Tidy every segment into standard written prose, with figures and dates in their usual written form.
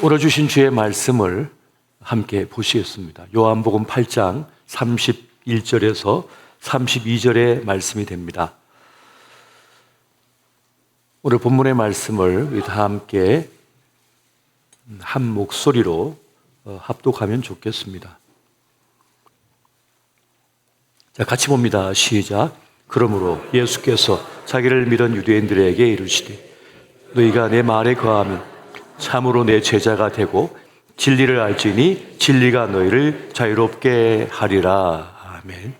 오늘 주신 주의 말씀을 함께 보시겠습니다. 요한복음 8장 31절에서 32절의 말씀이 됩니다. 오늘 본문의 말씀을 우리 다 함께 한 목소리로 합독하면 좋겠습니다. 자, 같이 봅니다. 시작. 그러므로 예수께서 자기를 믿은 유대인들에게 이르시되 너희가 내 말에 거하면 참으로 내 제자가 되고 진리를 알지니 진리가 너희를 자유롭게 하리라. 아멘.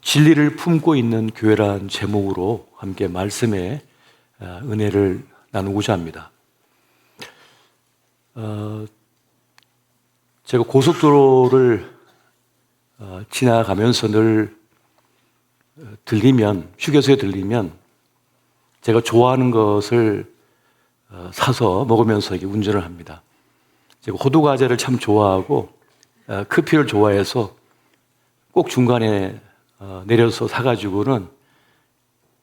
진리를 품고 있는 교회란 제목으로 함께 말씀의 은혜를 나누고자 합니다. 제가 고속도로를 지나가면서 늘 휴게소에 들리면 제가 좋아하는 것을 사서 먹으면서 운전을 합니다. 제가 호두과자를 참 좋아하고 커피를 좋아해서 꼭 중간에 내려서 사가지고는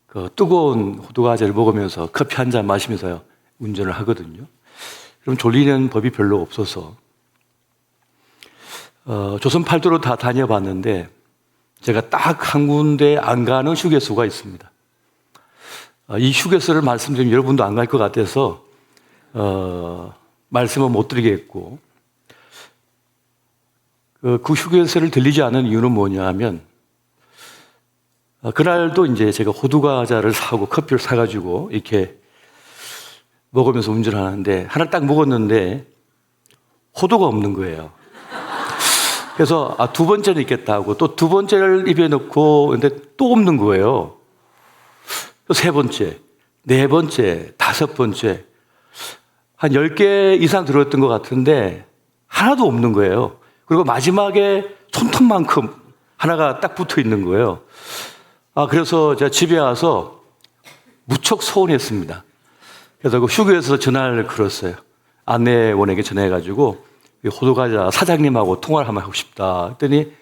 그 뜨거운 호두과자를 먹으면서 커피 한 잔 마시면서 운전을 하거든요. 그럼 졸리는 법이 별로 없어서 조선 팔도로 다 다녀봤는데 제가 딱 한 군데 안 가는 휴게소가 있습니다. 이 휴게소를 말씀드리면 여러분도 안 갈 것 같아서 말씀을 못 드리겠고, 그 휴게소를 들리지 않은 이유는 뭐냐 하면 그날도 이제 제가 호두과자를 사고 커피를 사가지고 이렇게 먹으면서 운전하는데 하나 딱 먹었는데 호두가 없는 거예요. 그래서 두 번째는 있겠다 하고 또 두 번째를 입에 넣고 근데 또 없는 거예요. 또 세 번째, 네 번째, 다섯 번째 한 10개 이상 들었던 것 같은데 하나도 없는 거예요. 그리고 마지막에 손톱만큼 하나가 딱 붙어 있는 거예요. 그래서 제가 집에 와서 무척 서운했습니다. 그래서 그 휴게소에서 전화를 걸었어요. 안내원에게 전화해가지고 호두과자 사장님하고 통화를 한번 하고 싶다 했더니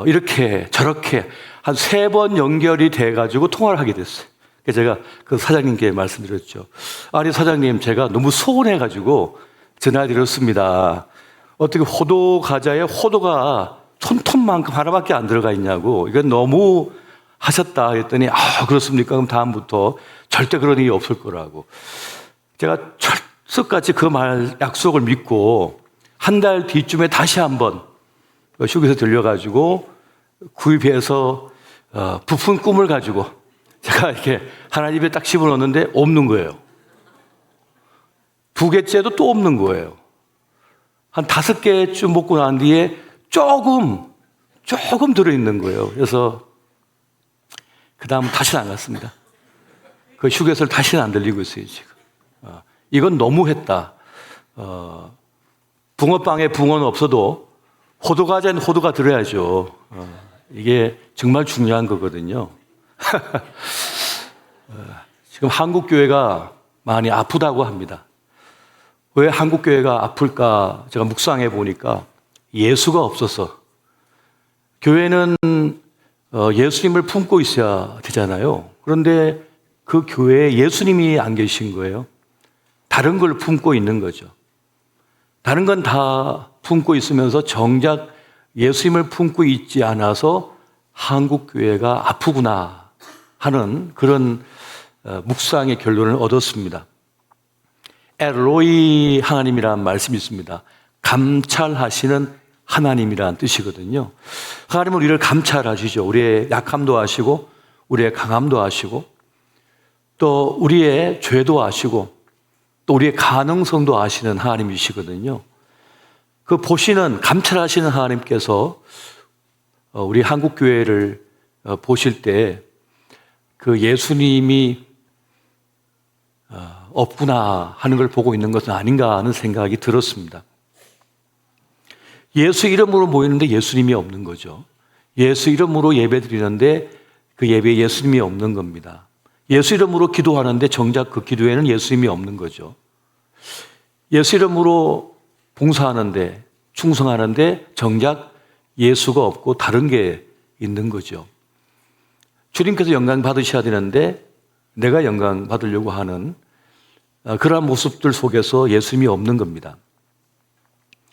이렇게 저렇게 한 3번 연결이 돼가지고 통화를 하게 됐어요. 그래서 제가 그 사장님께 말씀드렸죠. 아니 사장님, 제가 너무 서운해가지고 전화드렸습니다. 어떻게 호두과자에 호두가 손톱만큼 하나밖에 안 들어가 있냐고, 이건 너무 하셨다 했더니 그렇습니까? 그럼 다음부터 절대 그런 일이 없을 거라고. 제가 철석같이 그 말 약속을 믿고 한 달 뒤쯤에 다시 한번 휴게소 들려가지고 구입해서 부푼 꿈을 가지고 제가 이렇게 하나 입에 딱 집어넣었는데 없는 거예요. 2개째도 또 없는 거예요. 한 5개쯤 먹고 난 뒤에 조금 들어있는 거예요. 그래서 그 다음 다시는 안 갔습니다. 그 휴게소를 다시는 안 들리고 있어요, 지금. 이건 너무했다. 붕어빵에 붕어는 없어도 호두과자는 호두가 들어야죠. 이게 정말 중요한 거거든요. 지금 한국교회가 많이 아프다고 합니다. 왜 한국교회가 아플까? 제가 묵상해 보니까 예수가 없어서. 교회는 예수님을 품고 있어야 되잖아요. 그런데 그 교회에 예수님이 안 계신 거예요. 다른 걸 품고 있는 거죠. 다른 건 다 품고 있으면서 정작 예수님을 품고 있지 않아서 한국교회가 아프구나 하는 그런 묵상의 결론을 얻었습니다. 엘로이 하나님이라는 말씀이 있습니다. 감찰하시는 하나님이라는 뜻이거든요. 하나님은 우리를 감찰하시죠. 우리의 약함도 아시고 우리의 강함도 아시고 또 우리의 죄도 아시고 또 우리의 가능성도 아시는 하나님이시거든요. 그 보시는, 감찰하시는 하나님께서 우리 한국교회를 보실 때 그 예수님이 없구나 하는 걸 보고 있는 것은 아닌가 하는 생각이 들었습니다. 예수 이름으로 모이는데 예수님이 없는 거죠. 예수 이름으로 예배 드리는데 그 예배에 예수님이 없는 겁니다. 예수 이름으로 기도하는데 정작 그 기도에는 예수님이 없는 거죠. 예수 이름으로 봉사하는데, 충성하는데 정작 예수가 없고 다른 게 있는 거죠. 주님께서 영광 받으셔야 되는데 내가 영광 받으려고 하는 그러한 모습들 속에서 예수님이 없는 겁니다.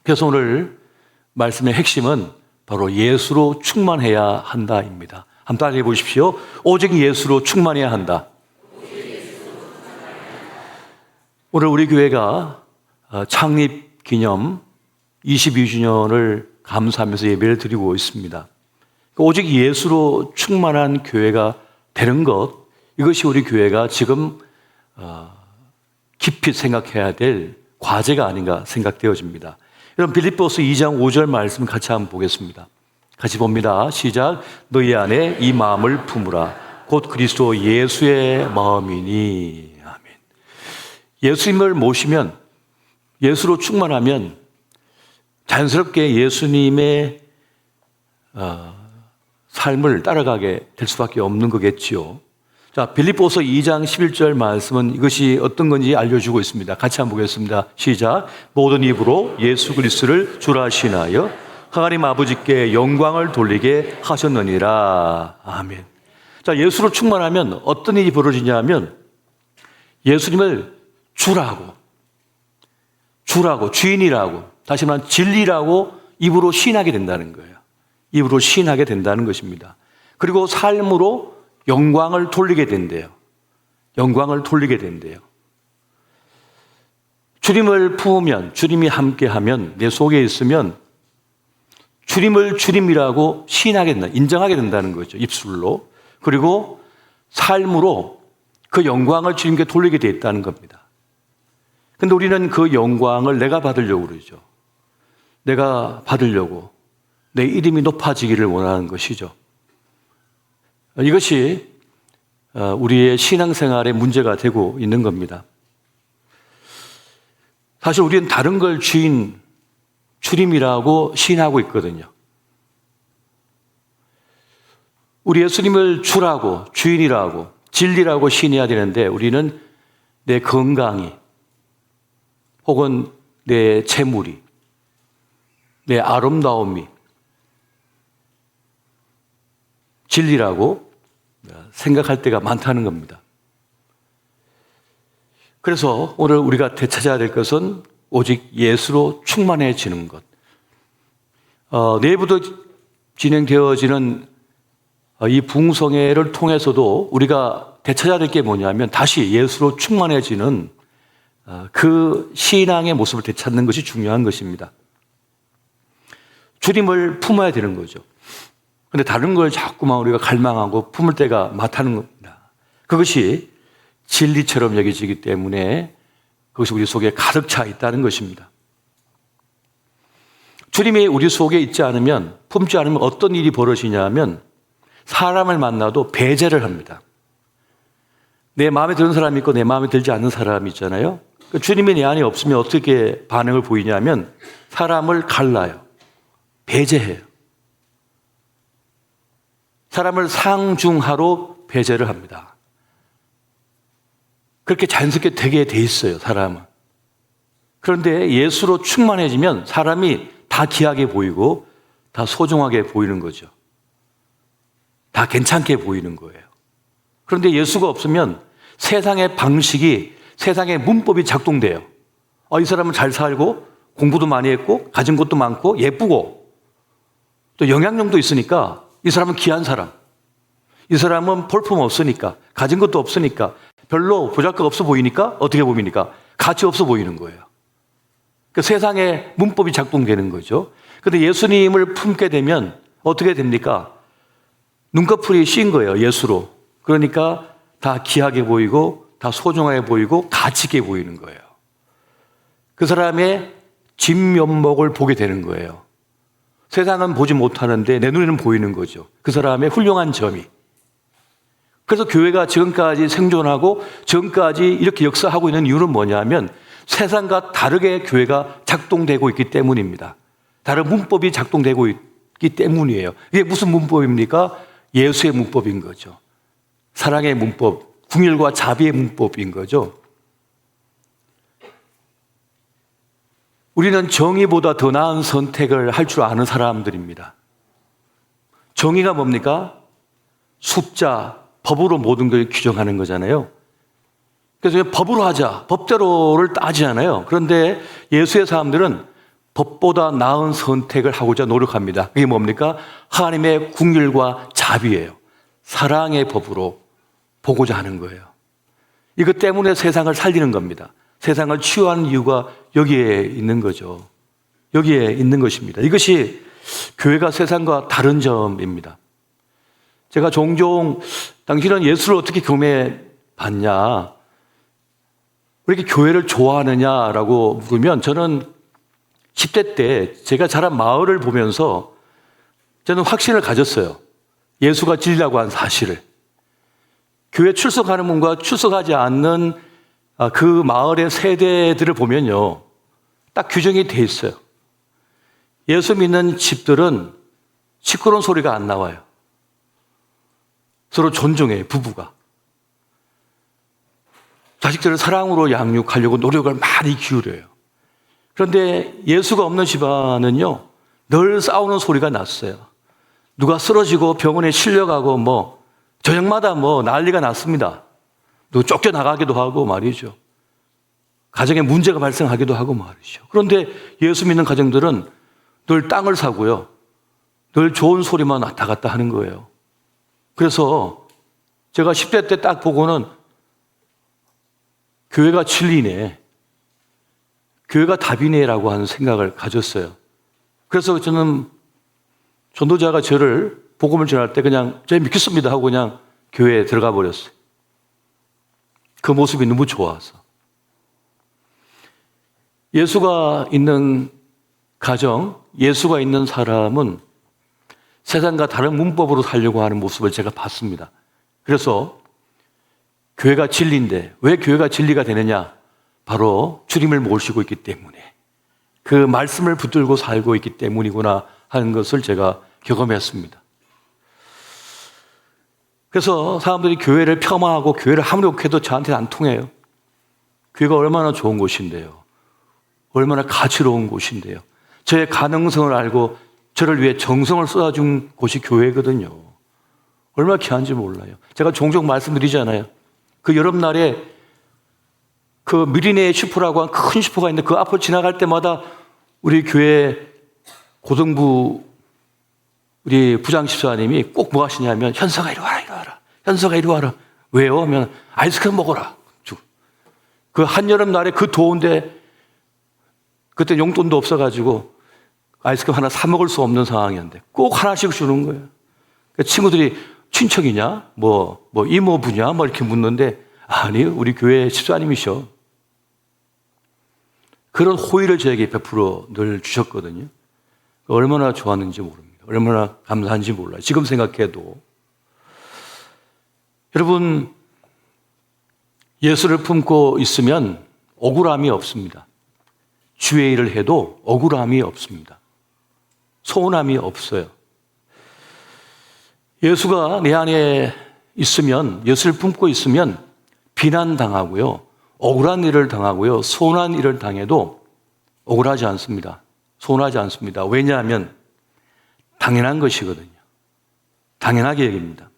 그래서 오늘 말씀의 핵심은 바로 예수로 충만해야 한다입니다. 한번 따라해 보십시오. 오직 예수로 충만해야 한다. 오늘 우리 교회가 창립 기념 22주년을 감사하면서 예배를 드리고 있습니다. 오직 예수로 충만한 교회가 되는 것, 이것이 우리 교회가 지금 깊이 생각해야 될 과제가 아닌가 생각되어집니다. 여러분, 빌립보서 2장 5절 말씀 같이 한번 보겠습니다. 같이 봅니다. 시작. 너희 안에 이 마음을 품으라. 곧 그리스도 예수의 마음이니. 아멘. 예수님을 모시면, 예수로 충만하면 자연스럽게 예수님의 삶을 따라가게 될 수밖에 없는 거겠지요. 자, 빌립보서 2장 11절 말씀은 이것이 어떤 건지 알려주고 있습니다. 같이 한번 보겠습니다. 시작. 모든 입으로 예수 그리스도를 주라 시인하여 하나님 아버지께 영광을 돌리게 하셨느니라. 아멘. 자, 예수로 충만하면 어떤 일이 벌어지냐면 예수님을 주라고, 주인이라고, 다시 말하면 진리라고 입으로 시인하게 된다는 거예요. 입으로 시인하게 된다는 것입니다. 그리고 삶으로 영광을 돌리게 된대요. 영광을 돌리게 된대요. 주님을 품으면, 주님이 함께하면, 내 속에 있으면 주님을 주님이라고 시인하게 된다, 인정하게 된다는 거죠. 입술로. 그리고 삶으로 그 영광을 주님께 돌리게 돼 있다는 겁니다. 근데 우리는 그 영광을 내가 받으려고 그러죠. 내가 받으려고 내 이름이 높아지기를 원하는 것이죠. 이것이 우리의 신앙생활의 문제가 되고 있는 겁니다. 사실 우리는 다른 걸 주님이라고 시인하고 있거든요. 우리 예수님을 주라고, 주인이라고, 진리라고 시인해야 되는데 우리는 내 건강이 혹은 내 재물이, 내 아름다움이 진리라고 생각할 때가 많다는 겁니다. 그래서 오늘 우리가 되찾아야 될 것은 오직 예수로 충만해지는 것. 내일부터 진행되어지는 이 부흥성회를 통해서도 우리가 되찾아야 될 게 뭐냐면 다시 예수로 충만해지는 그 신앙의 모습을 되찾는 것이 중요한 것입니다. 주님을 품어야 되는 거죠. 그런데 다른 걸 자꾸만 우리가 갈망하고 품을 때가 많다는 겁니다. 그것이 진리처럼 여겨지기 때문에 그것이 우리 속에 가득 차 있다는 것입니다. 주님이 우리 속에 있지 않으면, 품지 않으면 어떤 일이 벌어지냐면 사람을 만나도 배제를 합니다. 내 마음에 드는 사람이 있고 내 마음에 들지 않는 사람이 있잖아요. 주님이 내 안에 없으면 어떻게 반응을 보이냐면 사람을 갈라요. 배제해요. 사람을 상중하로 배제를 합니다. 그렇게 자연스럽게 되게 돼 있어요, 사람은. 그런데 예수로 충만해지면 사람이 다 귀하게 보이고 다 소중하게 보이는 거죠. 다 괜찮게 보이는 거예요. 그런데 예수가 없으면 세상의 방식이, 세상의 문법이 작동돼요. 이 사람은 잘 살고 공부도 많이 했고 가진 것도 많고 예쁘고 또 영향력도 있으니까 이 사람은 귀한 사람. 이 사람은 볼품 없으니까, 가진 것도 없으니까, 별로 보잘것 없어 보이니까 어떻게 보입니까? 가치 없어 보이는 거예요. 그 세상의 문법이 작동되는 거죠. 그런데 예수님을 품게 되면 어떻게 됩니까? 눈꺼풀이 씌인 거예요, 예수로. 그러니까 다 귀하게 보이고 다 소중하게 보이고 가치 있게 보이는 거예요. 그 사람의 진면목을 보게 되는 거예요. 세상은 보지 못하는데 내 눈에는 보이는 거죠. 그 사람의 훌륭한 점이. 그래서 교회가 지금까지 생존하고 지금까지 이렇게 역사하고 있는 이유는 뭐냐면 세상과 다르게 교회가 작동되고 있기 때문입니다. 다른 문법이 작동되고 있기 때문이에요. 이게 무슨 문법입니까? 예수의 문법인 거죠. 사랑의 문법, 궁율과 자비의 문법인 거죠. 우리는 정의보다 더 나은 선택을 할 줄 아는 사람들입니다. 정의가 뭡니까? 숫자, 법으로 모든 걸 규정하는 거잖아요. 그래서 법으로 하자, 법대로를 따지잖아요. 그런데 예수의 사람들은 법보다 나은 선택을 하고자 노력합니다. 그게 뭡니까? 하나님의 국률과 자비예요. 사랑의 법으로 보고자 하는 거예요. 이것 때문에 세상을 살리는 겁니다. 세상을 치유하는 이유가 여기에 있는 거죠. 여기에 있는 것입니다. 이것이 교회가 세상과 다른 점입니다. 제가 종종 당신은 예수를 어떻게 경험해봤냐, 왜 이렇게 교회를 좋아하느냐라고 물으면 저는 10대 때 제가 자란 마을을 보면서 저는 확신을 가졌어요. 예수가 진리라고 한 사실을. 교회 출석하는 분과 출석하지 않는 그 마을의 세대들을 보면요, 딱 규정이 돼 있어요. 예수 믿는 집들은 시끄러운 소리가 안 나와요. 서로 존중해요, 부부가. 자식들을 사랑으로 양육하려고 노력을 많이 기울여요. 그런데 예수가 없는 집안은요, 늘 싸우는 소리가 났어요. 누가 쓰러지고 병원에 실려가고 저녁마다 난리가 났습니다. 누구 쫓겨나가기도 하고 말이죠. 가정에 문제가 발생하기도 하고 말이죠. 그런데 예수 믿는 가정들은 늘 땅을 사고요, 늘 좋은 소리만 왔다 갔다 하는 거예요. 그래서 제가 10대 때 딱 보고는 교회가 진리네, 교회가 답이네라고 하는 생각을 가졌어요. 그래서 저는 전도자가 저를 복음을 전할 때 그냥 저 믿겠습니다 하고 그냥 교회에 들어가 버렸어요. 그 모습이 너무 좋아서. 예수가 있는 가정, 예수가 있는 사람은 세상과 다른 문법으로 살려고 하는 모습을 제가 봤습니다. 그래서 교회가 진리인데 왜 교회가 진리가 되느냐? 바로 주님을 모시고 있기 때문에, 그 말씀을 붙들고 살고 있기 때문이구나 하는 것을 제가 경험했습니다. 그래서 사람들이 교회를 폄하하고 교회를 함욕해도 저한테는 안 통해요. 교회가 얼마나 좋은 곳인데요, 얼마나 가치로운 곳인데요, 저의 가능성을 알고 저를 위해 정성을 쏟아준 곳이 교회거든요. 얼마나 귀한지 몰라요. 제가 종종 말씀드리잖아요. 그 여름날에 그 미리네 슈퍼라고 한 큰 슈퍼가 있는데 그 앞을 지나갈 때마다 우리 교회 고등부 우리 부장 집사님이 꼭 뭐 하시냐면, 현서가 이리 와라, 이리 와라. 현서가 이리 와라. 왜요? 하면 아이스크림 먹어라. 그 한여름날에 그 더운데 그때 용돈도 없어가지고 아이스크림 하나 사 먹을 수 없는 상황이었는데 꼭 하나씩 주는 거예요. 그러니까 친구들이 친척이냐? 이모부냐? 이렇게 묻는데, 아니, 우리 교회 집사님이셔. 그런 호의를 저에게 베풀어 늘 주셨거든요. 얼마나 좋았는지 모릅니다. 얼마나 감사한지 몰라요. 지금 생각해도. 여러분, 예수를 품고 있으면 억울함이 없습니다. 주의 일을 해도 억울함이 없습니다. 서운함이 없어요. 예수가 내 안에 있으면, 예수를 품고 있으면 비난당하고요, 억울한 일을 당하고요, 서운한 일을 당해도 억울하지 않습니다. 서운하지 않습니다. 왜냐하면 당연한 것이거든요. 당연하게 여깁니다.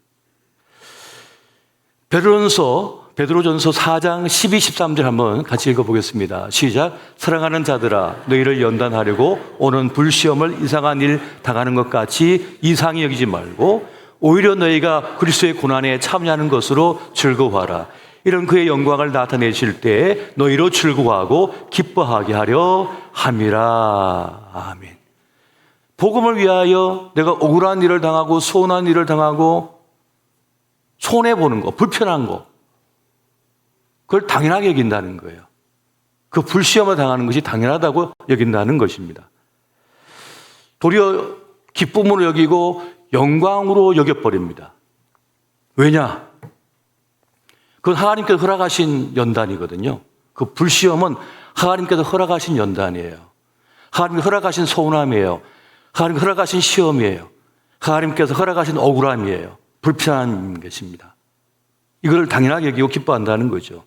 베드로전서 4장 12, 13절 한번 같이 읽어보겠습니다. 시작. 사랑하는 자들아, 너희를 연단하려고 오는 불시험을 이상한 일 당하는 것 같이 이상히 여기지 말고 오히려 너희가 그리스도의 고난에 참여하는 것으로 즐거워하라. 이런 그의 영광을 나타내실 때에 너희로 즐거워하고 기뻐하게 하려 함이라. 아멘. 복음을 위하여 내가 억울한 일을 당하고 서운한 일을 당하고 손해보는 거, 불편한 거, 그걸 당연하게 여긴다는 거예요. 그 불시험을 당하는 것이 당연하다고 여긴다는 것입니다. 도리어 기쁨으로 여기고 영광으로 여겨버립니다. 왜냐? 그건 하나님께서 허락하신 연단이거든요. 그 불시험은 하나님께서 허락하신 연단이에요. 하나님께서 허락하신 서운함이에요. 하나님께서 허락하신 시험이에요. 하나님께서 허락하신 억울함이에요. 불편한 것입니다. 이걸 당연하게 여기고 기뻐한다는 거죠.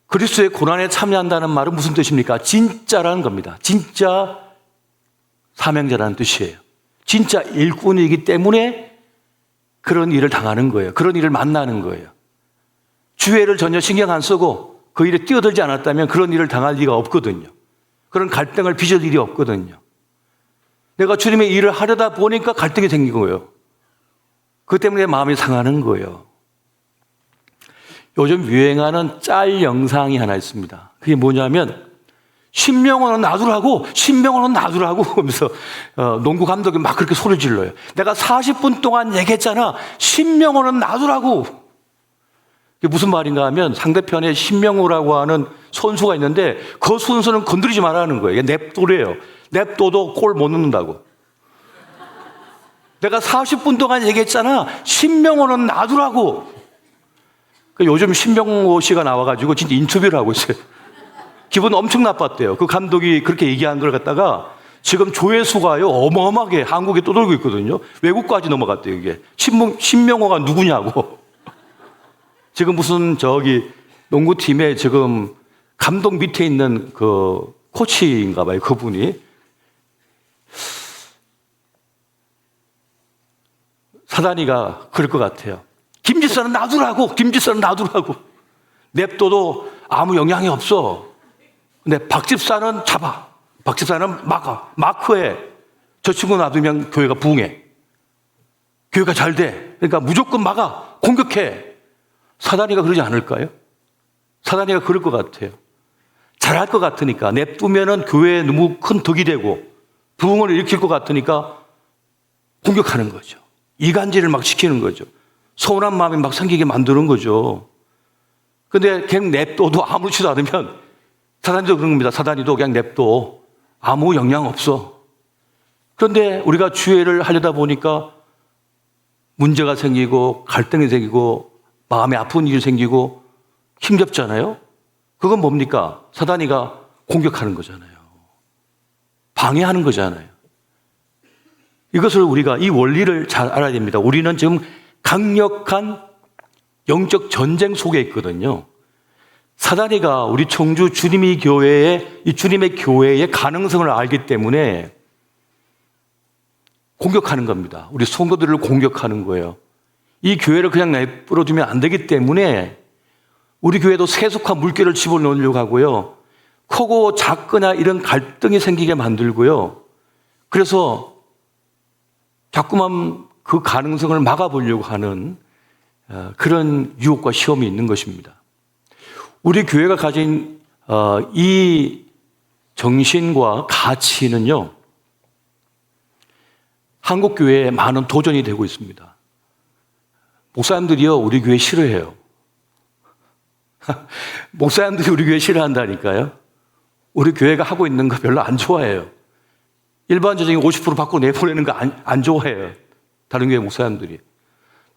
그리스도의 고난에 참여한다는 말은 무슨 뜻입니까? 진짜라는 겁니다. 진짜 사명자라는 뜻이에요. 진짜 일꾼이기 때문에 그런 일을 당하는 거예요. 그런 일을 만나는 거예요. 주애를 전혀 신경 안 쓰고 그 일에 뛰어들지 않았다면 그런 일을 당할 리가 없거든요. 그런 갈등을 빚을 일이 없거든요. 내가 주님의 일을 하려다 보니까 갈등이 생긴 거예요. 그 때문에 마음이 상하는 거예요. 요즘 유행하는 짤 영상이 하나 있습니다. 그게 뭐냐면 신명호는 놔두라고, 신명호는 놔두라고 하면서 농구 감독이 막 그렇게 소리 질러요. 내가 40분 동안 얘기했잖아. 신명호는 놔두라고. 그게 무슨 말인가 하면 상대편에 신명호라고 하는 선수가 있는데 그 선수는 건드리지 말라는 거예요. 이게 냅둬래요. 냅둬도 골 못 넣는다고. 내가 40분 동안 얘기했잖아. 신명호는 놔두라고. 요즘 신명호 씨가 나와가지고 진짜 인터뷰를 하고 있어요. 기분 엄청 나빴대요. 그 감독이 그렇게 얘기한 걸 갖다가 지금 조회수가요 어마어마하게 한국에 떠돌고 있거든요. 외국까지 넘어갔대요. 이게 신명호가 누구냐고. 지금 무슨 농구팀에 지금 감독 밑에 있는 그 코치인가 봐요. 그분이 사단이가 그럴 것 같아요. 김지선은 놔두라고. 김지선은 놔두라고. 냅둬도 아무 영향이 없어. 근데 박집사는 잡아. 박집사는 막아. 마크해. 저 친구 놔두면 교회가 부흥해. 교회가 잘 돼. 그러니까 무조건 막아. 공격해. 사단이가 그러지 않을까요? 사단이가 그럴 것 같아요. 잘할 것 같으니까. 냅두면은 교회에 너무 큰 덕이 되고 부흥을 일으킬 것 같으니까 공격하는 거죠. 이간질을 막 시키는 거죠. 서운한 마음이 막 생기게 만드는 거죠. 근데 그냥 냅둬도 아무렇지도 않으면 사단이도 그런 겁니다. 사단이도 그냥 냅둬. 아무 영향 없어. 그런데 우리가 주애를 하려다 보니까 문제가 생기고 갈등이 생기고 마음에 아픈 일이 생기고 힘겹잖아요. 그건 뭡니까? 사단이가 공격하는 거잖아요. 방해하는 거잖아요. 이것을 우리가 이 원리를 잘 알아야 됩니다. 우리는 지금 강력한 영적 전쟁 속에 있거든요. 사단이가 우리 청주 주님의 교회의 가능성을 알기 때문에 공격하는 겁니다. 우리 성도들을 공격하는 거예요. 이 교회를 그냥 내버려 두면 안 되기 때문에 우리 교회도 세속화 물결을 집어넣으려고 하고요. 크고 작거나 이런 갈등이 생기게 만들고요. 그래서 자꾸만 그 가능성을 막아보려고 하는 그런 유혹과 시험이 있는 것입니다. 우리 교회가 가진 이 정신과 가치는요, 한국 교회에 많은 도전이 되고 있습니다. 목사님들이요, 우리 교회 싫어해요. 목사님들이 우리 교회 싫어한다니까요. 우리 교회가 하고 있는 거 별로 안 좋아해요. 일반적인 50% 받고 내보내는 거 안 좋아해요. 다른 교회 목사님들이.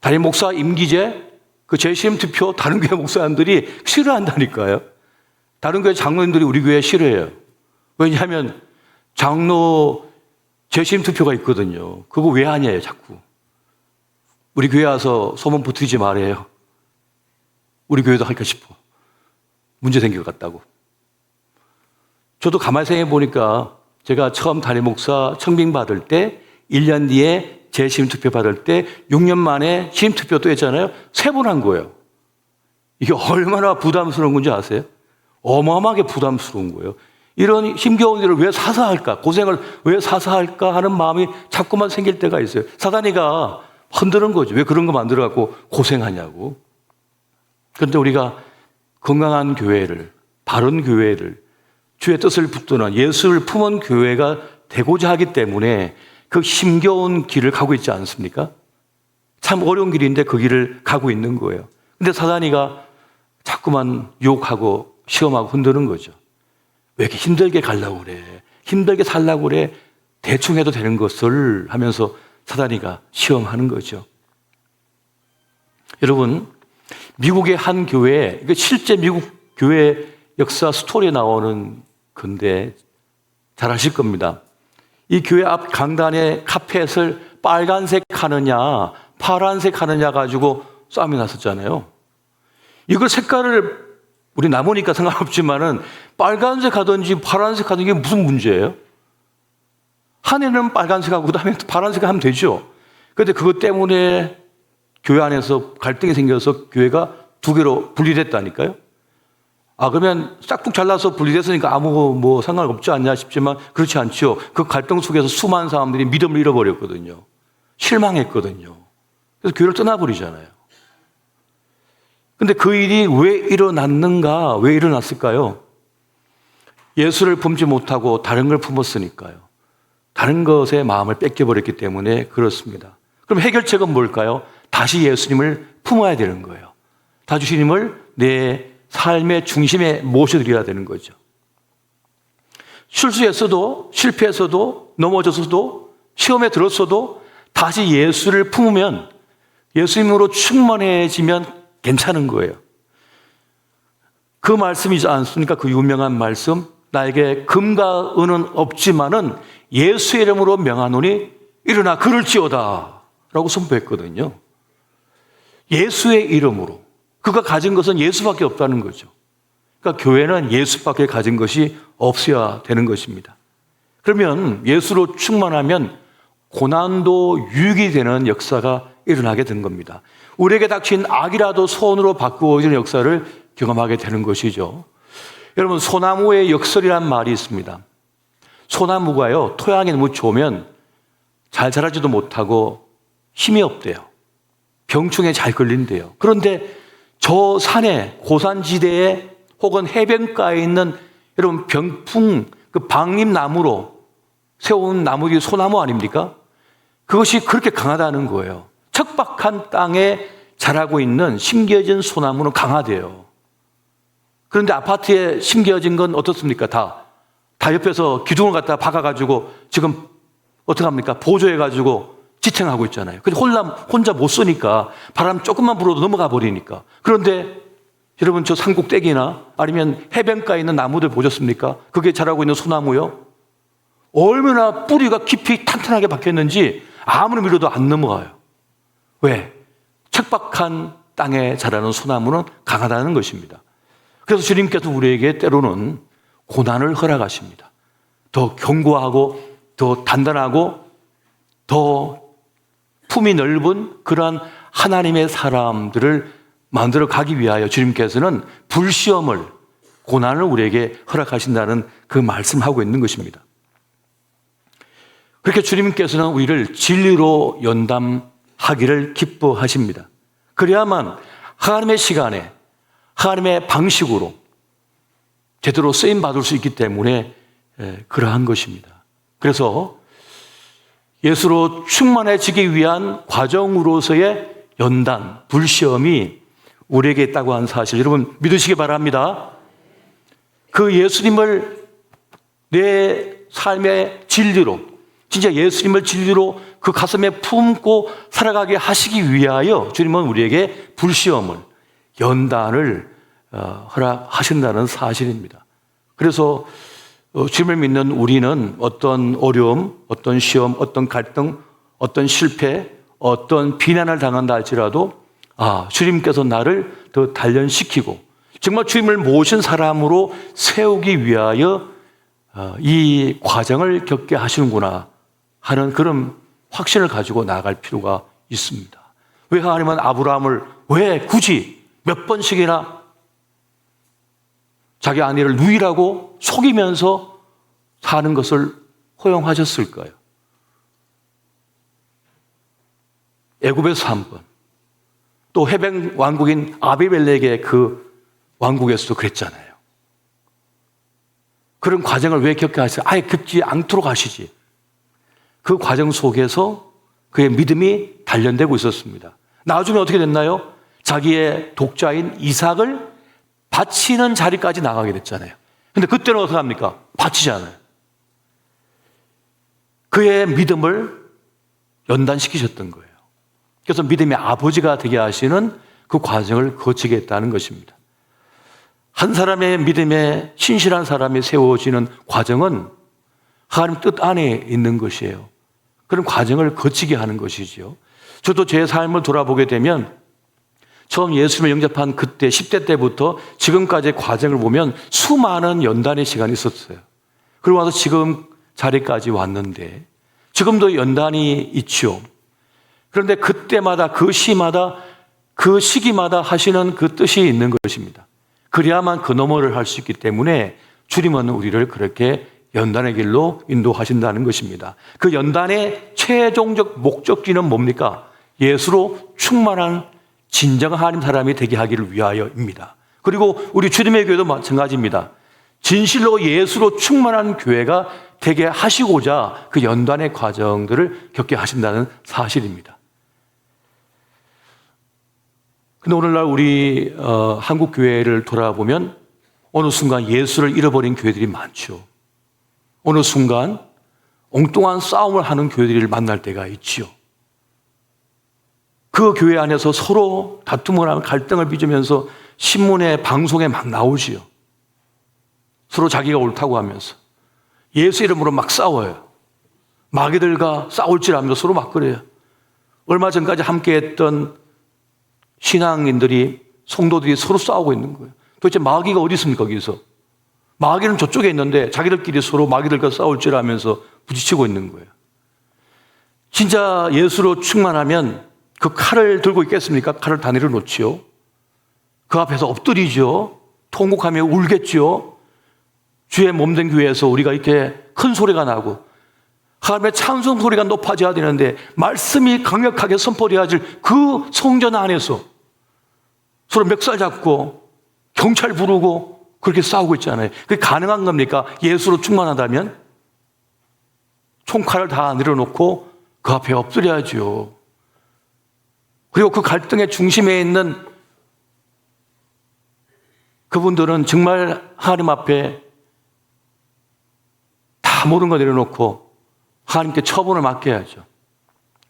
담임 목사 임기제, 그 재심 투표 다른 교회 목사님들이 싫어한다니까요. 다른 교회 장로님들이 우리 교회 싫어해요. 왜냐하면 장로 재심 투표가 있거든요. 그거 왜 하냐요, 자꾸. 우리 교회 와서 소문 붙이지 말아요. 우리 교회도 할까 싶어. 문제 생길 것 같다고. 저도 가만히 생각해 보니까 제가 처음 담임 목사 청빙 받을 때 1년 뒤에 재심 투표 받을 때 6년 만에 시임 투표 또 했잖아요. 3번 한 거예요. 이게 얼마나 부담스러운 건지 아세요? 어마어마하게 부담스러운 거예요. 이런 힘겨운 일을 왜 사서 할까? 고생을 왜 사서 할까? 하는 마음이 자꾸만 생길 때가 있어요. 사단이가 흔드는 거죠. 왜 그런 거 만들어갖고 고생하냐고. 그런데 우리가 건강한 교회를, 바른 교회를, 주의 뜻을 붙드는 예수를 품은 교회가 되고자 하기 때문에 그 힘겨운 길을 가고 있지 않습니까? 참 어려운 길인데 그 길을 가고 있는 거예요. 근데 사단이가 자꾸만 유혹하고 시험하고 흔드는 거죠. 왜 이렇게 힘들게 가려고 그래? 힘들게 살려고 그래? 대충 해도 되는 것을 하면서 사단이가 시험하는 거죠. 여러분, 미국의 한 교회, 실제 미국 교회 역사 스토리에 나오는 건데 잘 아실 겁니다. 이 교회 앞 강단에 카펫을 빨간색 하느냐 파란색 하느냐 가지고 싸움이 났었잖아요. 이걸 색깔을 우리 남으니까 상관없지만은 빨간색 하든지 파란색 하든지 이게 무슨 문제예요? 하늘은 빨간색하고 그다음에 파란색 하면 되죠. 그런데 그것 때문에 교회 안에서 갈등이 생겨서 교회가 두 개로 분리됐다니까요. 그러면 싹둑 잘라서 분리됐으니까 아무 상관없지 않냐 싶지만 그렇지 않죠. 그 갈등 속에서 수많은 사람들이 믿음을 잃어버렸거든요. 실망했거든요. 그래서 교회를 떠나버리잖아요. 근데 그 일이 왜 일어났는가? 왜 일어났을까요? 예수를 품지 못하고 다른 걸 품었으니까요. 다른 것에 마음을 뺏겨버렸기 때문에 그렇습니다. 그럼 해결책은 뭘까요? 다시 예수님을 품어야 되는 거예요. 다시 주님을 내 삶의 중심에 모셔드려야 되는 거죠. 실수했어도, 실패했어도, 넘어졌어도, 시험에 들었어도 다시 예수를 품으면, 예수님으로 충만해지면 괜찮은 거예요. 그 말씀이지 않습니까? 그 유명한 말씀. 나에게 금과 은은 없지만은 예수의 이름으로 명하노니 일어나 걸을지어다 라고 선포했거든요. 예수의 이름으로. 그가 가진 것은 예수밖에 없다는 거죠. 그러니까 교회는 예수밖에 가진 것이 없어야 되는 것입니다. 그러면 예수로 충만하면 고난도 유익이 되는 역사가 일어나게 된 겁니다. 우리에게 닥친 악이라도 소원으로 바꾸어지는 역사를 경험하게 되는 것이죠. 여러분, 소나무의 역설이란 말이 있습니다. 소나무가요, 토양이 너무 좋으면 잘 자라지도 못하고 힘이 없대요. 병충해 잘 걸린대요. 그런데 저 산에, 고산지대에 혹은 해변가에 있는 여러분 병풍, 그 박립나무로 세운 나무이 소나무 아닙니까? 그것이 그렇게 강하다는 거예요. 척박한 땅에 자라고 있는 심겨진 소나무는 강하대요. 그런데 아파트에 심겨진 건 어떻습니까? 다 옆에서 기둥을 갖다 박아가지고 지금 어떡합니까? 보조해가지고 지탱하고 있잖아요. 근데 혼자 못 쓰니까 바람 조금만 불어도 넘어가 버리니까. 그런데 여러분 저 산꼭대기나 아니면 해변가에 있는 나무들 보셨습니까? 그게 자라고 있는 소나무요. 얼마나 뿌리가 깊이 탄탄하게 박혔는지 아무리 밀어도 안 넘어가요. 왜? 척박한 땅에 자라는 소나무는 강하다는 것입니다. 그래서 주님께서 우리에게 때로는 고난을 허락하십니다. 더 견고하고 더 단단하고 더 품이 넓은 그러한 하나님의 사람들을 만들어 가기 위하여 주님께서는 불시험을, 고난을 우리에게 허락하신다는 그 말씀하고 있는 것입니다. 그렇게 주님께서는 우리를 진리로 연담하기를 기뻐하십니다. 그래야만 하나님의 시간에, 하나님의 방식으로 제대로 쓰임받을 수 있기 때문에 그러한 것입니다. 그래서 예수로 충만해지기 위한 과정으로서의 연단, 불시험이 우리에게 있다고 하는 사실 여러분 믿으시기 바랍니다. 그 예수님을 내 삶의 진리로, 진짜 예수님을 진리로 그 가슴에 품고 살아가게 하시기 위하여 주님은 우리에게 불시험을, 연단을 허락하신다는 사실입니다. 그래서 주님을 믿는 우리는 어떤 어려움, 어떤 시험, 어떤 갈등, 어떤 실패, 어떤 비난을 당한다 할지라도 주님께서 나를 더 단련시키고 정말 주님을 모신 사람으로 세우기 위하여 이 과정을 겪게 하시는구나 하는 그런 확신을 가지고 나아갈 필요가 있습니다. 왜 하나님은 아브라함을 왜 굳이 몇 번씩이나 자기 아내를 누이라고 속이면서 사는 것을 허용하셨을까요? 애굽에서 한 번, 또 해변 왕국인 아비멜렉의 그 왕국에서도 그랬잖아요. 그런 과정을 왜 겪게 하시죠? 아예 겪지 않도록 하시지. 그 과정 속에서 그의 믿음이 단련되고 있었습니다. 나중에 어떻게 됐나요? 자기의 독자인 이삭을 바치는 자리까지 나가게 됐잖아요. 근데 그때는 어떻게 합니까? 바치지 않아요. 그의 믿음을 연단시키셨던 거예요. 그래서 믿음의 아버지가 되게 하시는 그 과정을 거치게 했다는 것입니다. 한 사람의 믿음에 신실한 사람이 세워지는 과정은 하나님 뜻 안에 있는 것이에요. 그런 과정을 거치게 하는 것이지요. 저도 제 삶을 돌아보게 되면 처음 예수님을 영접한 그때 10대 때부터 지금까지의 과정을 보면 수많은 연단의 시간이 있었어요. 그리고 와서 지금 자리까지 왔는데 지금도 연단이 있죠. 그런데 그때마다 그 시마다 그 시기마다 하시는 그 뜻이 있는 것입니다. 그래야만 그 너머를 할 수 있기 때문에 주님은 우리를 그렇게 연단의 길로 인도하신다는 것입니다. 그 연단의 최종적 목적지는 뭡니까? 예수로 충만한 진정한 하나님 사람이 되게 하기를 위하여입니다. 그리고 우리 주님의 교회도 마찬가지입니다. 진실로 예수로 충만한 교회가 되게 하시고자 그 연단의 과정들을 겪게 하신다는 사실입니다. 근데 오늘날 우리 한국 교회를 돌아보면 어느 순간 예수를 잃어버린 교회들이 많죠. 어느 순간 엉뚱한 싸움을 하는 교회들을 만날 때가 있지요. 그 교회 안에서 서로 다툼을 하며 갈등을 빚으면서 신문에 방송에 막 나오지요. 서로 자기가 옳다고 하면서 예수 이름으로 막 싸워요. 마귀들과 싸울 줄 알면서 서로 막 그래요. 얼마 전까지 함께했던 신앙인들이, 성도들이 서로 싸우고 있는 거예요. 도대체 마귀가 어디 있습니까, 거기서? 마귀는 저쪽에 있는데 자기들끼리 서로 마귀들과 싸울 줄 알면서 부딪히고 있는 거예요. 진짜 예수로 충만하면 그 칼을 들고 있겠습니까? 칼을 다 내려놓지요. 그 앞에서 엎드리죠. 통곡하며 울겠죠. 주의 몸된 교회에서 우리가 이렇게 큰 소리가 나고 하나님의 찬송 소리가 높아져야 되는데 말씀이 강력하게 선포되어야 할 그 성전 안에서 서로 멱살 잡고 경찰 부르고 그렇게 싸우고 있잖아요. 그게 가능한 겁니까? 예수로 충만하다면? 총칼을 다 내려놓고 그 앞에 엎드려야죠. 그리고 그 갈등의 중심에 있는 그분들은 정말 하나님 앞에 다 모든 거 내려놓고 하나님께 처분을 맡겨야죠.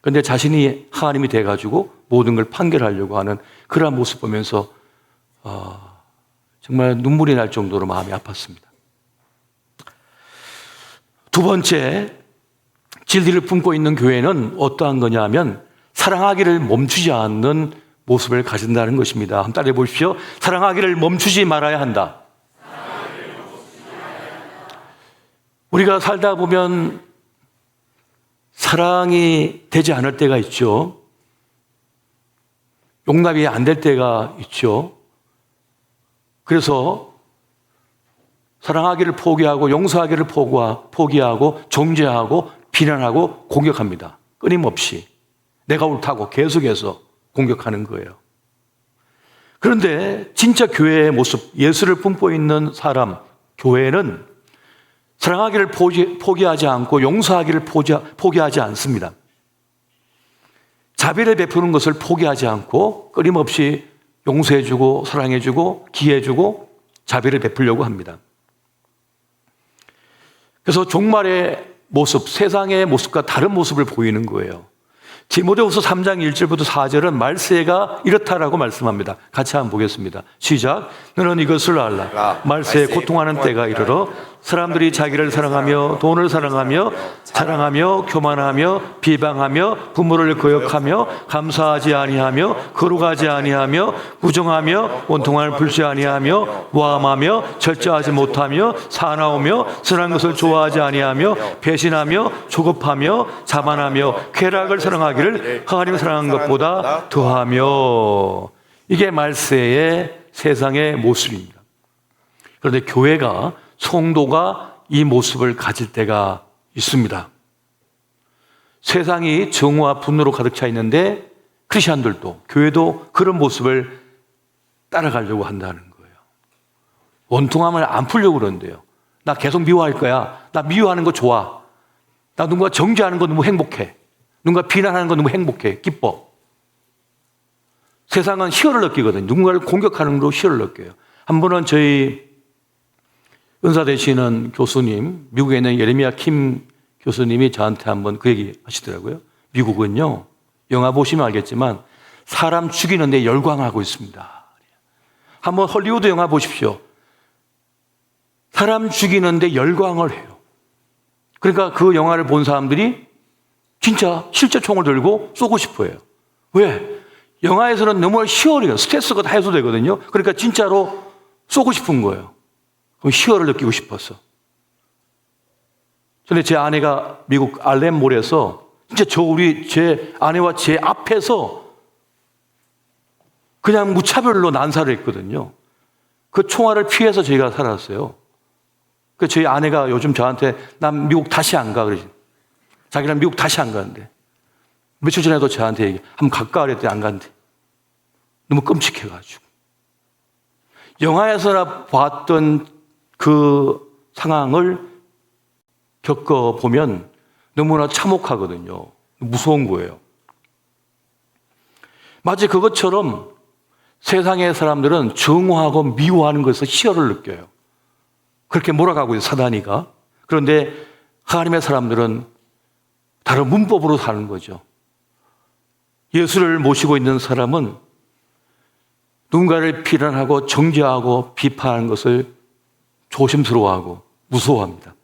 그런데 자신이 하나님이 돼가지고 모든 걸 판결하려고 하는 그러한 모습 보면서 정말 눈물이 날 정도로 마음이 아팠습니다. 두 번째, 진리를 품고 있는 교회는 어떠한 거냐 하면 사랑하기를 멈추지 않는 모습을 가진다는 것입니다. 한번 따라해 보십시오. 사랑하기를 멈추지 말아야 한다. 우리가 살다 보면 사랑이 되지 않을 때가 있죠. 용납이 안 될 때가 있죠. 그래서 사랑하기를 포기하고 용서하기를 포기하고 정죄하고 비난하고 공격합니다. 끊임없이 내가 옳다고 계속해서 공격하는 거예요. 그런데 진짜 교회의 모습, 예수를 품고 있는 사람, 교회는 사랑하기를 포기하지 않고 용서하기를 포기하지 않습니다. 자비를 베푸는 것을 포기하지 않고 끊임없이 용서해주고 사랑해주고 기회해주고 자비를 베풀려고 합니다. 그래서 종말의 모습, 세상의 모습과 다른 모습을 보이는 거예요. 디모데후서 3장 1절부터 4절은 말세가 이렇다라고 말씀합니다. 같이 한번 보겠습니다. 시작. 너는 이것을 알라. 말세에 고통하는 때가 이르러 사람들이 자기를 사랑하며 돈을 사랑하며 자랑하며 교만하며 비방하며 부모를 거역하며 감사하지 아니하며 거룩하지 아니하며 부정하며 원통함을 풀지 아니하며 모함하며 절제하지 못하며 사나우며 선한 것을 좋아하지 아니하며 배신하며 조급하며 자만하며 쾌락을 사랑하기를 하나님을 사랑한 것보다 더하며. 이게 말세의 세상의 모습입니다. 그런데 교회가, 성도가 이 모습을 가질 때가 있습니다. 세상이 정오와 분노로 가득 차 있는데 크리스천들도, 교회도 그런 모습을 따라가려고 한다는 거예요. 원통함을 안 풀려고 그러는데요. 나 계속 미워할 거야. 나 미워하는 거 좋아. 나 누군가 정죄하는 거 너무 행복해. 누군가 비난하는 거 너무 행복해. 기뻐. 세상은 희열을 느끼거든요. 누군가를 공격하는 걸로 희열을 느껴요. 한 번은 저희 은사 되시는 교수님, 미국에 있는 예레미야 킴 교수님이 저한테 한번 그 얘기 하시더라고요. 미국은요, 영화 보시면 알겠지만 사람 죽이는데 열광하고 있습니다. 한번 헐리우드 영화 보십시오. 사람 죽이는데 열광을 해요. 그러니까 그 영화를 본 사람들이 진짜 실제 총을 들고 쏘고 싶어 해요. 왜? 영화에서는 너무 희열이에요. 스트레스가 다 해소되거든요. 그러니까 진짜로 쏘고 싶은 거예요. 그럼 희열을 느끼고 싶었어. 근데 제 아내가 미국 알렌몰에서 진짜 제 아내와 제 앞에서 그냥 무차별로 난사를 했거든요. 그 총알을 피해서 저희가 살았어요. 그 저희 아내가 요즘 저한테 난 미국 다시 안 가 그러지. 자기는 미국 다시 안 가는데. 며칠 전에도 저한테 얘기, 한번 갈까 그랬더니 안 간대. 너무 끔찍해가지고. 영화에서나 봤던 그 상황을 겪어보면 너무나 참혹하거든요. 무서운 거예요. 마치 그것처럼 세상의 사람들은 증오하고 미워하는 것에서 희열을 느껴요. 그렇게 몰아가고 있어요, 사단이가. 그런데 하나님의 사람들은 다른 문법으로 사는 거죠. 예수를 모시고 있는 사람은 누군가를 비난하고 정죄하고 비판하는 것을 조심스러워하고 무서워합니다.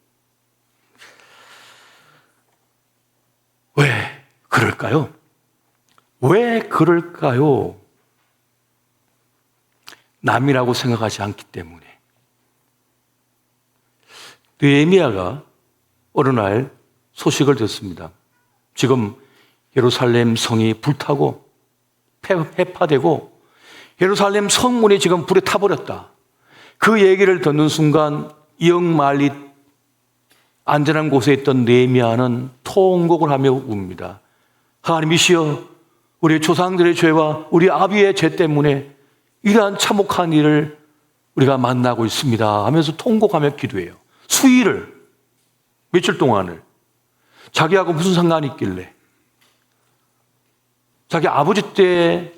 왜 그럴까요? 왜 그럴까요? 남이라고 생각하지 않기 때문에. 느헤미야가 어느 날 소식을 듣습니다. 지금 예루살렘 성이 불타고 해파되고 예루살렘 성문이 지금 불에 타버렸다. 그 얘기를 듣는 순간 이역말리 안전한 곳에 있던 느헤미야는 통곡을 하며 웁니다. 하나님이시여, 우리 조상들의 죄와 우리 아비의 죄 때문에 이러한 참혹한 일을 우리가 만나고 있습니다 하면서 통곡하며 기도해요. 수일을, 며칠 동안을. 자기하고 무슨 상관이 있길래. 자기 아버지 때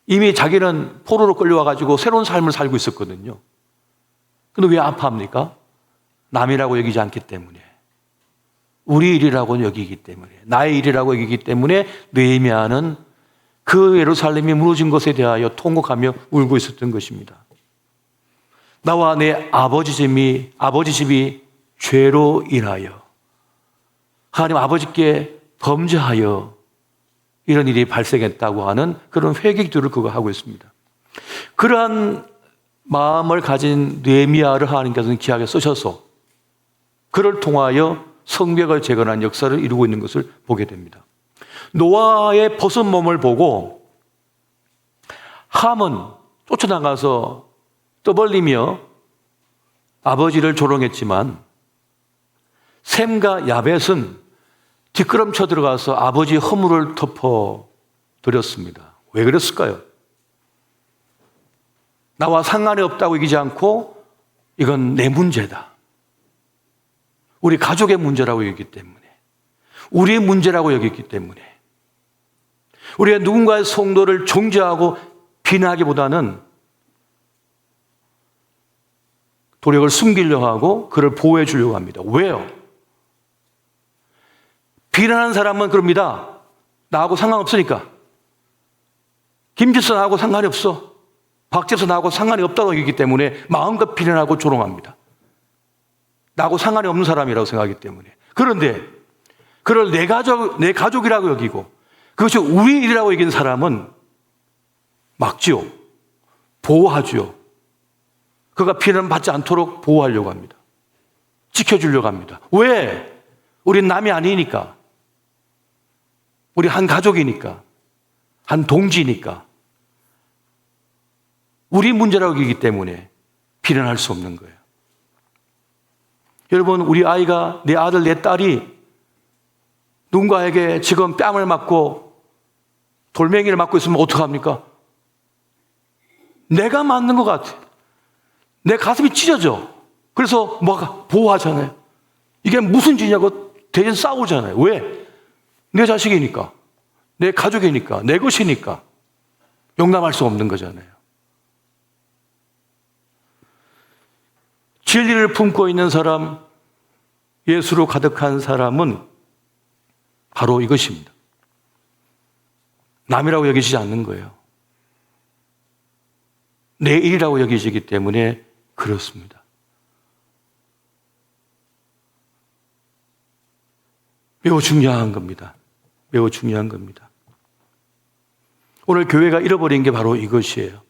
이미 자기는 포로로 끌려와가지고 새로운 삶을 살고 있었거든요. 근데 왜 아파합니까? 남이라고 여기지 않기 때문에. 우리 일이라고 여기기 때문에. 나의 일이라고 여기기 때문에 느헤미야는 그 예루살렘이 무너진 것에 대하여 통곡하며 울고 있었던 것입니다. 나와 내 아버지 집이 죄로 인하여 하나님 아버지께 범죄하여 이런 일이 발생했다고 하는 그런 회개기도를 그거 하고 있습니다. 그러한 마음을 가진 느헤미야를 하나님께서는 귀하게 쓰셔서 그를 통하여 성벽을 재건한 역사를 이루고 있는 것을 보게 됩니다. 노아의 벗은 몸을 보고 함은 쫓아나가서 떠벌리며 아버지를 조롱했지만 셈과 야벳은 뒷걸음쳐 들어가서 아버지의 허물을 덮어드렸습니다. 왜 그랬을까요? 나와 상관이 없다고 얘기하지 않고 이건 내 문제다. 우리 가족의 문제라고 여기기 때문에, 우리의 문제라고 여기기 때문에, 우리가 누군가의 성도를 정죄하고 비난하기보다는 도력을 숨기려고 하고 그를 보호해 주려고 합니다. 왜요? 비난하는 사람은 그럽니다. 나하고 상관없으니까. 김지선 나하고 상관이 없어. 박지선 나하고 상관이 없다고 여기기 때문에 마음껏 비난하고 조롱합니다. 나하고 상관이 없는 사람이라고 생각하기 때문에. 그런데 그를 내 가족이라고 여기고 그것이 우리 일이라고 여기는 사람은 막지요. 보호하지요. 그가 비난받지 않도록 보호하려고 합니다. 지켜주려고 합니다. 왜? 우린 남이 아니니까. 우리 한 가족이니까. 한 동지니까. 우리 문제라고 여기기 때문에 비난할 수 없는 거예요. 여러분, 우리 아이가, 내 아들, 내 딸이 누군가에게 지금 뺨을 맞고 돌멩이를 맞고 있으면 어떡합니까? 내가 맞는 것 같아. 내 가슴이 찢어져. 그래서 뭐가 보호하잖아요. 이게 무슨 죄냐고 대신 싸우잖아요. 왜? 내 자식이니까, 내 가족이니까, 내 것이니까 용납할 수 없는 거잖아요. 진리를 품고 있는 사람, 예수로 가득한 사람은 바로 이것입니다. 남이라고 여기지 않는 거예요. 내 일이라고 여기지기 때문에 그렇습니다. 매우 중요한 겁니다. 매우 중요한 겁니다. 오늘 교회가 잃어버린 게 바로 이것이에요.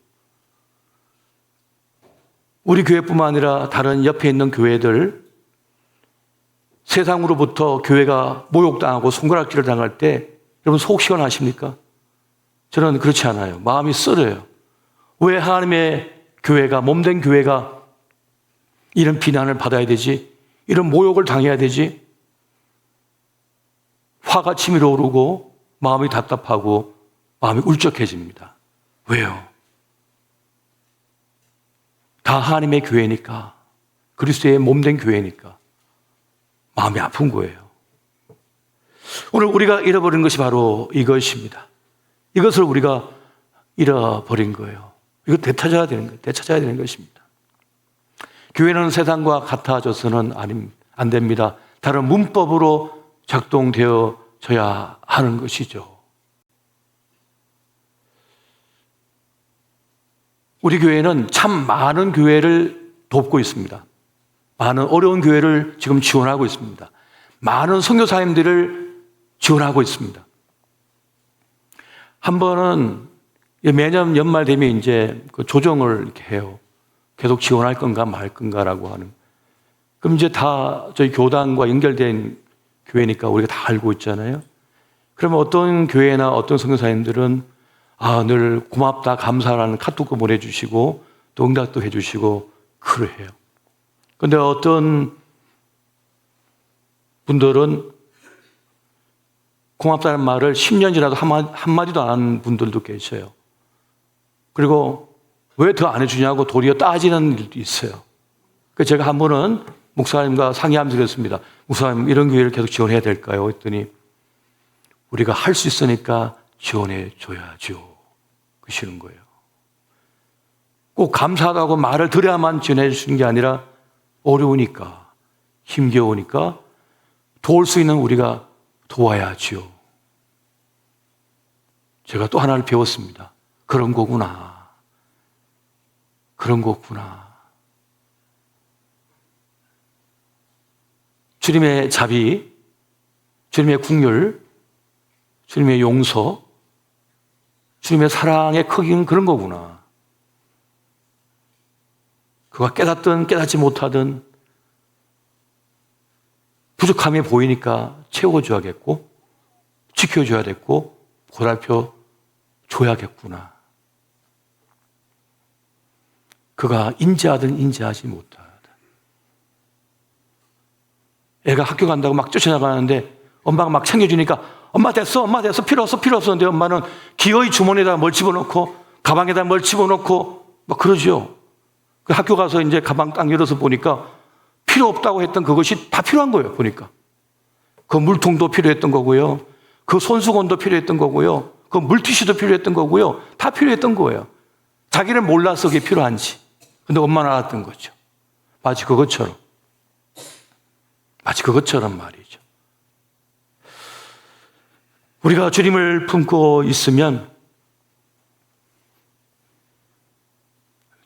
우리 교회뿐만 아니라 다른 옆에 있는 교회들, 세상으로부터 교회가 모욕당하고 손가락질을 당할 때 여러분 속 시원하십니까? 저는 그렇지 않아요. 마음이 쓰려요. 왜 하나님의 교회가, 몸된 교회가 이런 비난을 받아야 되지? 이런 모욕을 당해야 되지? 화가 치밀어 오르고 마음이 답답하고 마음이 울적해집니다. 왜요? 다 하나님의 교회니까, 그리스도의 몸된 교회니까 마음이 아픈 거예요. 오늘 우리가 잃어버린 것이 바로 이것입니다. 이것을 우리가 잃어버린 거예요. 이거 되찾아야 되는 거예요. 되찾아야 되는 것입니다. 교회는 세상과 같아져서는 안 됩니다. 다른 문법으로 작동되어져야 하는 것이죠. 우리 교회는 참 많은 교회를 돕고 있습니다. 많은 어려운 교회를 지금 지원하고 있습니다. 많은 선교사님들을 지원하고 있습니다. 한 번은 매년 연말 되면 이제 그 조정을 이렇게 해요. 계속 지원할 건가 말 건가라고 하는. 그럼 이제 다 저희 교단과 연결된 교회니까 우리가 다 알고 있잖아요. 그러면 어떤 교회나 어떤 선교사님들은 늘 고맙다, 감사라는 카톡도 보내주시고 또 응답도 해주시고 그래요. 그런데 어떤 분들은 고맙다는 말을 10년 지나도 한마디도 안 하는 분들도 계셔요. 그리고 왜 더 안 해주냐고 도리어 따지는 일도 있어요. 그래서 제가 한 번은 목사님과 상의하면서 그랬습니다. 목사님, 이런 교회를 계속 지원해야 될까요? 했더니 우리가 할 수 있으니까 지원해 줘야죠. 그러시는 거예요. 꼭 감사하다고 말을 드려야만 지원해 주시는 게 아니라 어려우니까, 힘겨우니까 도울 수 있는 우리가 도와야지요. 제가 또 하나를 배웠습니다. 그런 거구나. 그런 거구나. 주님의 자비, 주님의 긍휼, 주님의 용서, 주님의 사랑의 크기는 그런 거구나. 그가 깨닫든 깨닫지 못하든 부족함이 보이니까 채워줘야겠고 지켜줘야겠고 보살펴 줘야겠구나. 그가 인지하든 인지하지 못하든. 애가 학교 간다고 막 쫓아나가는데 엄마가 막 챙겨주니까 엄마 됐어 필요 없어 근데 엄마는 기어이 주머니에다 뭘 집어넣고 가방에다 뭘 집어넣고 막 그러죠. 그 학교 가서 이제 가방 딱 열어서 보니까 필요 없다고 했던 그것이 다 필요한 거예요. 보니까 그 물통도 필요했던 거고요, 그 손수건도 필요했던 거고요, 그 물티슈도 필요했던 거고요, 다 필요했던 거예요. 자기는 몰라서 그게 필요한지. 근데 엄마는 알았던 거죠. 마치 그것처럼 말이죠. 우리가 주님을 품고 있으면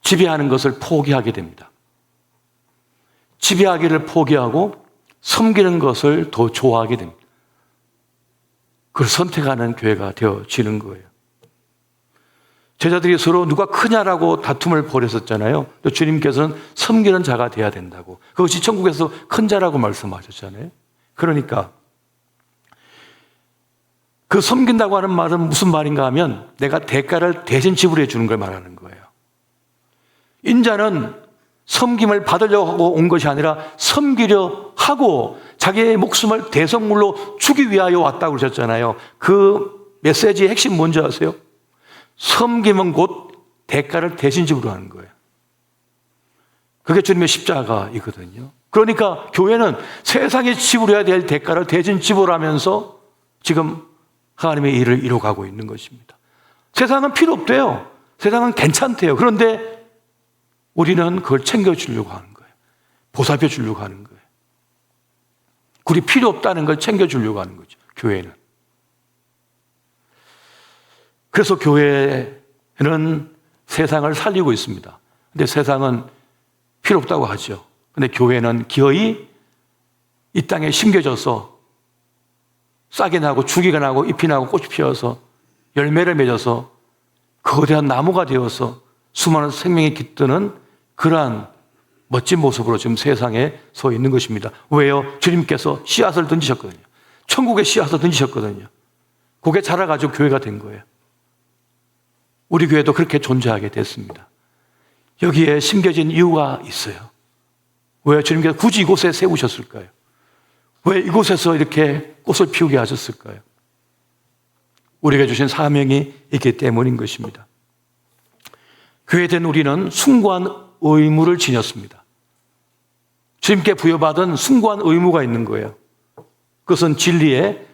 지배하는 것을 포기하게 됩니다. 지배하기를 포기하고 섬기는 것을 더 좋아하게 됩니다. 그걸 선택하는 교회가 되어지는 거예요. 제자들이 서로 누가 크냐라고 다툼을 벌였었잖아요. 또 주님께서는 섬기는 자가 돼야 된다고. 그것이 천국에서 큰 자라고 말씀하셨잖아요. 그러니까 그 섬긴다고 하는 말은 무슨 말인가 하면 내가 대가를 대신 지불해 주는 걸 말하는 거예요. 인자는 섬김을 받으려고 하고 온 것이 아니라 섬기려 하고 자기의 목숨을 대성물로 주기 위하여 왔다고 그러셨잖아요. 그 메시지의 핵심 뭔지 아세요? 섬김은 곧 대가를 대신 지불하는 거예요. 그게 주님의 십자가이거든요. 그러니까 교회는 세상에 지불해야 될 대가를 대신 지불하면서 지금 하나님의 일을 이루어가고 있는 것입니다. 세상은 필요 없대요. 세상은 괜찮대요. 그런데 우리는 그걸 챙겨주려고 하는 거예요. 보살펴 주려고 하는 거예요. 그리 필요 없다는 걸 챙겨주려고 하는 거죠. 교회는. 그래서 교회는 세상을 살리고 있습니다. 근데 세상은 필요 없다고 하죠. 근데 교회는 기어이 이 땅에 심겨져서 싹이 나고 주기가 나고 잎이 나고 꽃이 피어서 열매를 맺어서 거대한 나무가 되어서 수많은 생명이 깃드는 그러한 멋진 모습으로 지금 세상에 서 있는 것입니다. 왜요? 주님께서 씨앗을 던지셨거든요. 천국의 씨앗을 던지셨거든요. 그게 자라가지고 교회가 된 거예요. 우리 교회도 그렇게 존재하게 됐습니다. 여기에 심겨진 이유가 있어요. 왜 주님께서 굳이 이곳에 세우셨을까요? 왜 이곳에서 이렇게 꽃을 피우게 하셨을까요? 우리에게 주신 사명이 있기 때문인 것입니다. 교회된 우리는 숭고한 의무를 지녔습니다. 주님께 부여받은 숭고한 의무가 있는 거예요. 그것은 진리의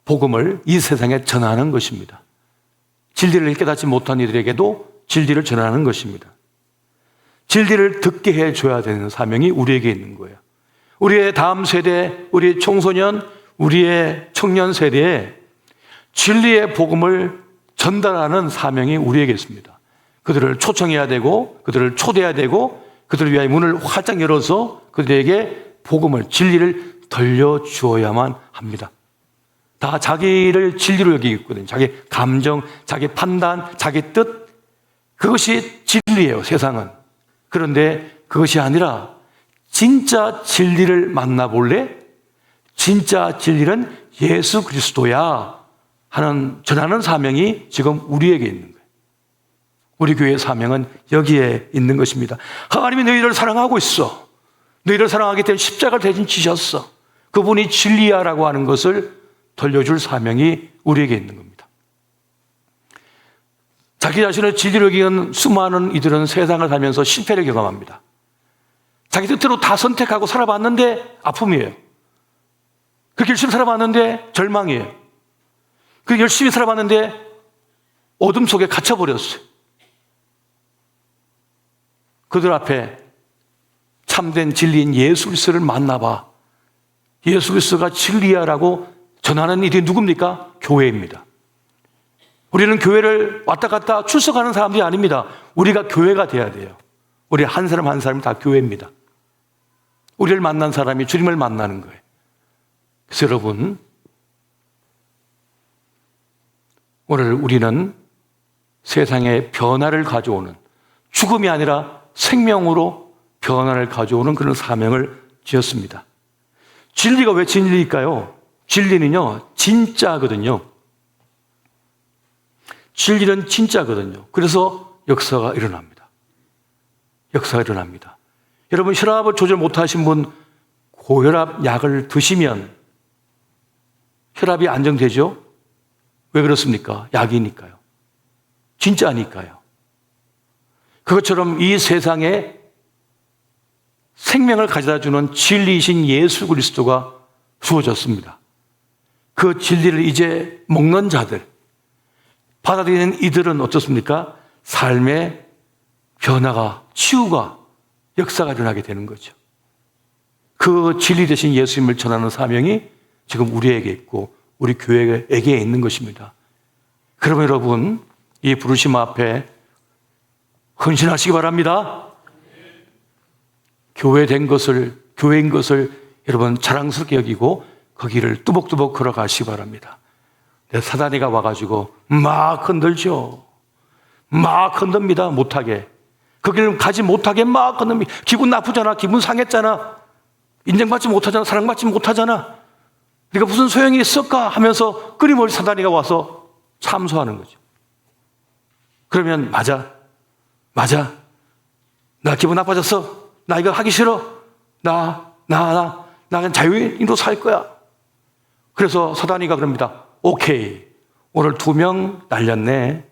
복음을 이 세상에 전하는 것입니다. 진리를 깨닫지 못한 이들에게도 진리를 전하는 것입니다. 진리를 듣게 해줘야 되는 사명이 우리에게 있는 거예요. 우리의 다음 세대, 우리의 청소년, 우리의 청년 세대에 진리의 복음을 전달하는 사명이 우리에게 있습니다. 그들을 초청해야 되고, 그들을 초대해야 되고, 그들을 위하여 문을 활짝 열어서 그들에게 복음을, 진리를 들려주어야만 합니다. 다 자기를 진리로 여기고 있거든요. 자기 감정, 자기 판단, 자기 뜻, 그것이 진리예요, 세상은. 그런데 그것이 아니라 진짜 진리를 만나볼래? 진짜 진리는 예수 그리스도야 하는 전하는 사명이 지금 우리에게 있는 거예요. 우리 교회의 사명은 여기에 있는 것입니다. 하나님이 너희를 사랑하고 있어. 너희를 사랑하기 때문에 십자가를 대신 지셨어. 그분이 진리야라고 하는 것을 들려줄 사명이 우리에게 있는 겁니다. 자기 자신을 진리로 여기는 수많은 이들은 세상을 살면서 실패를 경험합니다. 자기 뜻대로 다 선택하고 살아봤는데 아픔이에요. 그렇게 열심히 살아봤는데 절망이에요. 그렇게 열심히 살아봤는데 어둠 속에 갇혀버렸어요. 그들 앞에 참된 진리인 예수 그리스도를 만나봐. 예수 그리스도가 진리야라고 전하는 일이 누굽니까? 교회입니다. 우리는 교회를 왔다 갔다 출석하는 사람들이 아닙니다. 우리가 교회가 돼야 돼요. 우리 한 사람 한 사람이 다 교회입니다. 우리를 만난 사람이 주님을 만나는 거예요. 그래서 여러분, 오늘 우리는 세상에 변화를 가져오는, 죽음이 아니라 생명으로 변화를 가져오는 그런 사명을 지었습니다. 진리가 왜 진리일까요? 진리는요, 진짜거든요. 진리는 진짜거든요. 그래서 역사가 일어납니다. 역사가 일어납니다. 여러분, 혈압을 조절 못하신 분 고혈압 약을 드시면 혈압이 안정되죠? 왜 그렇습니까? 약이니까요. 진짜니까요. 그것처럼 이 세상에 생명을 가져다 주는 진리이신 예수 그리스도가 주어졌습니다. 그 진리를 이제 먹는 자들, 받아들이는 이들은 어떻습니까? 삶의 변화가, 치유가, 역사가 일어나게 되는 거죠. 그 진리 대신 예수님을 전하는 사명이 지금 우리에게 있고 우리 교회에게 있는 것입니다. 그러면 여러분, 이 부르심 앞에 헌신하시기 바랍니다. 교회인 것을 여러분 자랑스럽게 여기고 거기를 뚜벅뚜벅 걸어가시기 바랍니다. 사단이가 와가지고 막 흔들죠. 막 흔듭니다. 못하게. 거기를 가지 못하게 막 흔듭니다. 기분 나쁘잖아. 기분 상했잖아. 인정받지 못하잖아. 사랑받지 못하잖아. 네가 무슨 소용이 있을까 하면서 끊임없이 사단이가 와서 참소하는 거죠. 그러면 맞아. 나 기분 나빠졌어. 나 이거 하기 싫어. 나 그냥 자유인으로 살 거야. 그래서 사단이가 그럽니다. 오케이. 오늘 2명 날렸네.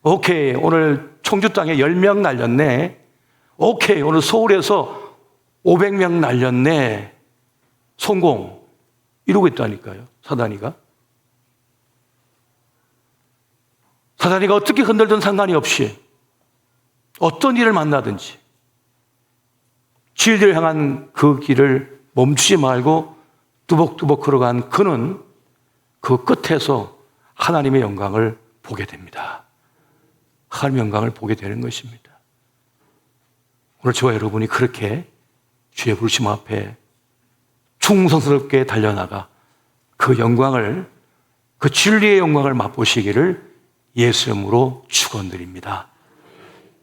오케이. 오늘 청주 땅에 10명 날렸네. 오케이. 오늘 서울에서 500명 날렸네. 성공. 이러고 있다니까요. 사단이가. 사단이가 어떻게 흔들든 상관이 없이 어떤 일을 만나든지 진리를 향한 그 길을 멈추지 말고 뚜벅뚜벅 걸어간 그는 그 끝에서 하나님의 영광을 보게 됩니다. 하나님의 영광을 보게 되는 것입니다. 오늘 저와 여러분이 그렇게 주의 부르심 앞에 충성스럽게 달려나가 그 영광을, 그 진리의 영광을 맛보시기를 예수 이름으로 축원드립니다.